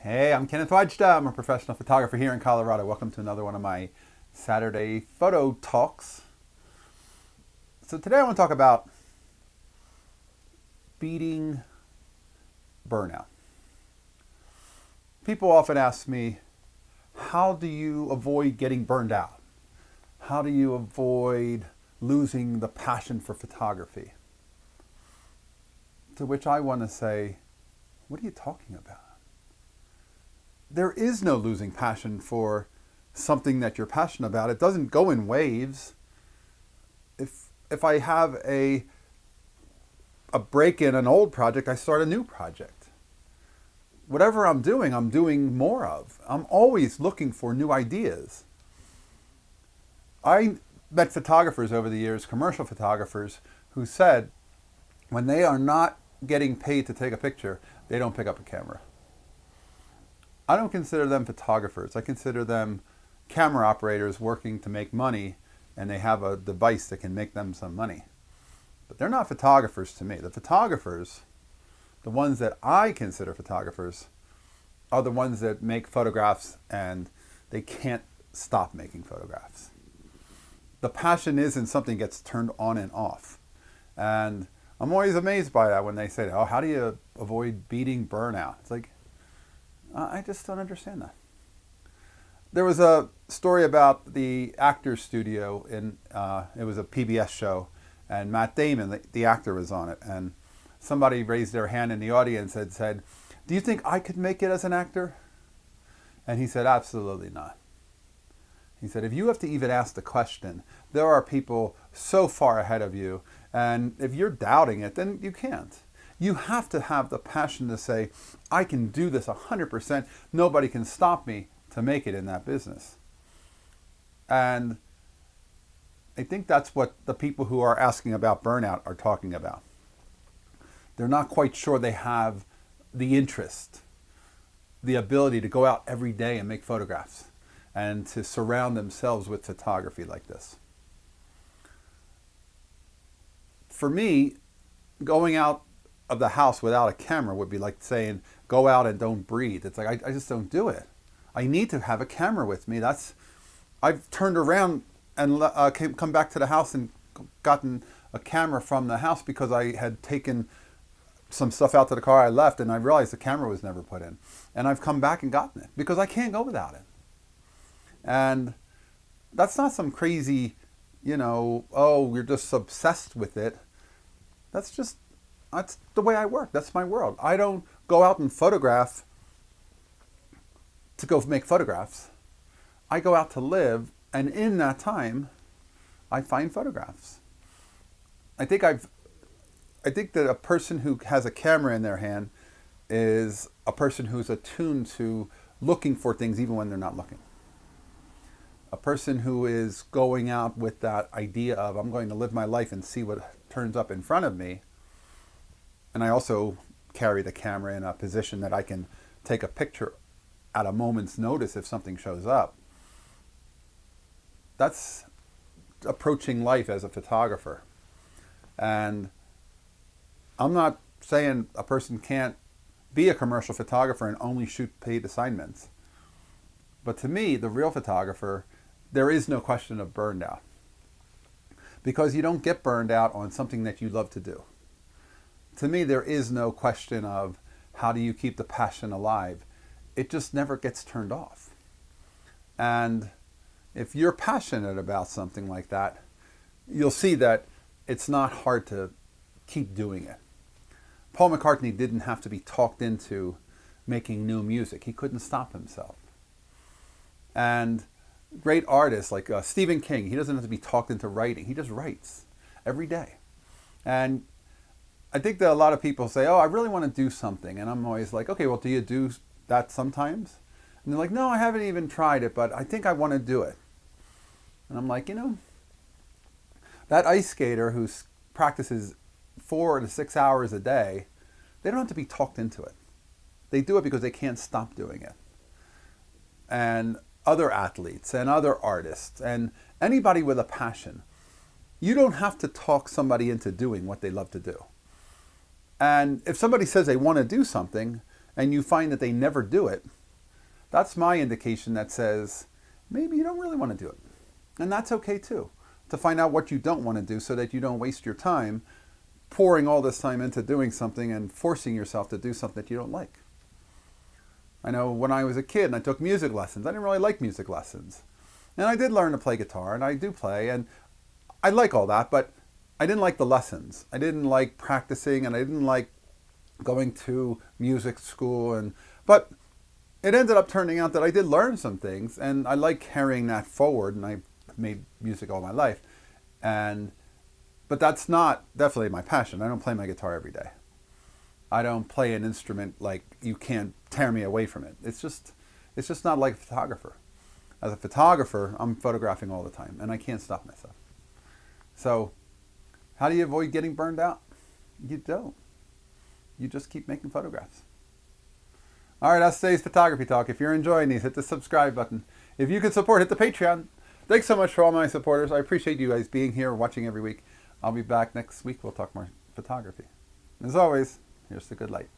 Hey, I'm Kenneth Wajda. I'm a professional photographer here in Colorado. Welcome to another one of my Saturday photo talks. So today I want to talk about beating burnout. People often ask me, how do you avoid getting burned out? How do you avoid losing the passion for photography? To which I want to say, what are you talking about? There is no losing passion for something that you're passionate about. It doesn't go in waves. If I have a break in an old project, I start a new project. Whatever I'm doing more of. I'm always looking for new ideas. I met photographers over the years, commercial photographers, who said when they are not getting paid to take a picture, they don't pick up a camera. I don't consider them photographers. I consider them camera operators working to make money, and they have a device that can make them some money. But they're not photographers to me. The photographers, the ones that I consider photographers, are the ones that make photographs and they can't stop making photographs. The passion isn't something that gets turned on and off. And I'm always amazed by that when they say, oh, how do you avoid beating burnout? It's like, I just don't understand that. There was a story about the Actors Studio it was a PBS show, and Matt Damon, the actor, was on it, and somebody raised their hand in the audience and said, do you think I could make it as an actor? And he said, absolutely not. He said, if you have to even ask the question, there are people so far ahead of you, and if you're doubting it, then you can't. You have to have the passion to say, I can do this 100%. Nobody can stop me to make it in that business. And I think that's what the people who are asking about burnout are talking about. They're not quite sure they have the interest, the ability to go out every day and make photographs and to surround themselves with photography like this. For me, going out of the house without a camera would be like saying, go out and don't breathe. It's like, I just don't do it. I need to have a camera with me. I've turned around and come back to the house and gotten a camera from the house because I had taken some stuff out to the car I left and I realized the camera was never put in. And I've come back and gotten it because I can't go without it. And that's not some crazy, oh, we're just obsessed with it. That's the way I work. That's my world. I don't go out and photograph to go make photographs. I go out to live, and in that time, I find photographs. I think that a person who has a camera in their hand is a person who's attuned to looking for things even when they're not looking. A person who is going out with that idea of, I'm going to live my life and see what turns up in front of me. And I also carry the camera in a position that I can take a picture at a moment's notice if something shows up. That's approaching life as a photographer. And I'm not saying a person can't be a commercial photographer and only shoot paid assignments. But to me, the real photographer, there is no question of burned out. Because you don't get burned out on something that you love to do. To me, there is no question of how do you keep the passion alive. It just never gets turned off. And if you're passionate about something like that, you'll see that it's not hard to keep doing it. Paul McCartney didn't have to be talked into making new music. He couldn't stop himself. And great artists like Stephen King, he doesn't have to be talked into writing. He just writes every day. And I think that a lot of people say, oh, I really want to do something. And I'm always like, okay, well, do you do that sometimes? And they're like, no, I haven't even tried it, but I think I want to do it. And I'm like, that ice skater who practices 4 to 6 hours a day, they don't have to be talked into it. They do it because they can't stop doing it. And other athletes and other artists and anybody with a passion, you don't have to talk somebody into doing what they love to do. And if somebody says they want to do something and you find that they never do it, that's my indication that says maybe you don't really want to do it. And that's okay too, to find out what you don't want to do so that you don't waste your time pouring all this time into doing something and forcing yourself to do something that you don't like. I know when I was a kid and I took music lessons, I didn't really like music lessons. And I did learn to play guitar, and I do play, and I like all that, but I didn't like the lessons. I didn't like practicing, and I didn't like going to music school. But it ended up turning out that I did learn some things, and I like carrying that forward, and I made music all my life. But that's not definitely my passion. I don't play my guitar every day. I don't play an instrument like you can't tear me away from it. It's just not like a photographer. As a photographer, I'm photographing all the time, and I can't stop myself. So how do you avoid getting burned out? You don't. You just keep making photographs. All right, that's today's photography talk. If you're enjoying these, hit the subscribe button. If you can support, hit the Patreon. Thanks so much for all my supporters. I appreciate you guys being here, watching every week. I'll be back next week. We'll talk more photography. As always, here's the good light.